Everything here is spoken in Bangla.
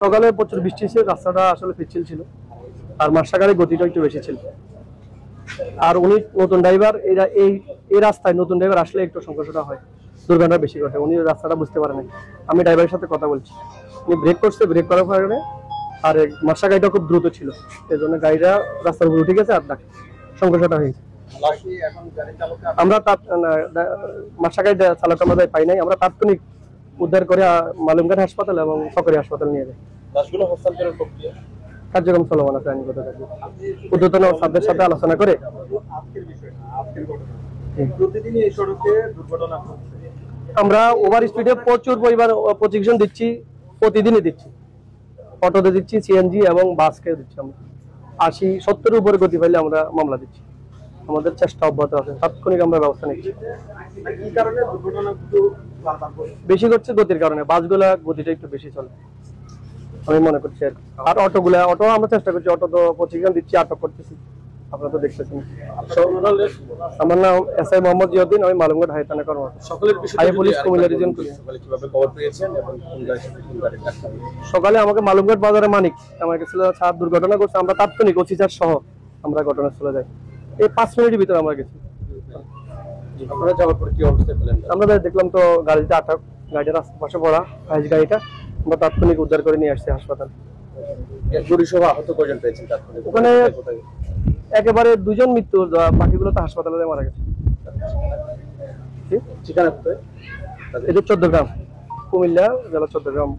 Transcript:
সকালে প্রচুর বৃষ্টি ছিল, রাস্তাটা আসলে পিচ্ছিল ছিল আর মার্শাগাড়ির গতিটা একটু বেশি ছিল। আর উনি নতুন ড্রাইভার, এরা এই রাস্তায় নতুন ড্রাইভার আসলে একটু সংঘর্ষটা হয়, দুর্ঘটনা বেশি ঘটে। উনি রাস্তাটা বুঝতে পারেন, আমি ড্রাইভারের সাথে কথা বলছি, উনি ব্রেক করছে, ব্রেক করার কারণে আর মার্শা গাড়িটা খুব দ্রুত ছিল, এই জন্য গাড়িটা রাস্তার উপরে উঠে গেছে আর সংঘর্ষটা হয়েছে। আমরা মার্শা গাড়ি চালক আমরা পাই নাই, আমরা তাৎক্ষণিক উদ্ধার করে মালুমঘাট হাসপাতাল এবং সরকারি হাসপাতাল নিয়ে যাই। কার্যক্রম চলমান আছে আইনগত ঊর্ধ্বতন সাথে সাথে আলোচনা করে। আমরা ওভার স্পিডে প্রচুর পরিমাণ প্রশিক্ষণ দিচ্ছি, প্রতিদিনই দিচ্ছি, অটোতে দিচ্ছি, সিএনজি এবং বাসকে দিচ্ছি। আমরা 80-70 উপরে গতি পাইলে আমরা মামলা দিচ্ছি, আমাদের চেষ্টা অব্যাহত আছে, তাৎক্ষণিক আমরা ব্যবস্থা নিচ্ছি। বেশি করছে গতির কারণে, বাসগুলা গতিটা একটু বেশি চলে আমি মনে করছি। আর অটো আমরা চেষ্টা করছি, অটো তো প্রশিক্ষণ দিচ্ছি, আটক করতেছি, আপনারা তো দেখতেছেন। আমার নাম এসআই মোহাম্মদ জিয়াউদ্দিন, আমি মালুমঘাট হাই থানা কর্মরত। হাই পুলিশ কুমিল্লা রিজন পুলিশ। সকালে আমাকে মালুমঘাট বাজারে মানিক আমার কাছে দুর্ঘটনা করছে, আমরা তাৎক্ষণিক ওসিচার সহ আমরা ঘটনাস্থলে যাই। এই 5 মিনিটের ভিতরে আমরা গেছি। আমরা দেখলাম তো গাড়িতে আটক, গাড়িটা রাস্তার পাশে পড়া গাড়িটা, আমরা তাৎক্ষণিক উদ্ধার করে নিয়ে আসছি হাসপাতাল। ওখানে একেবারে 2 জন মৃত্যু, বাকিগুলো তো হাসপাতালে মারা গেছে। এটা 14 গ্রাম, কুমিল্লা জেলা 14 গ্রাম।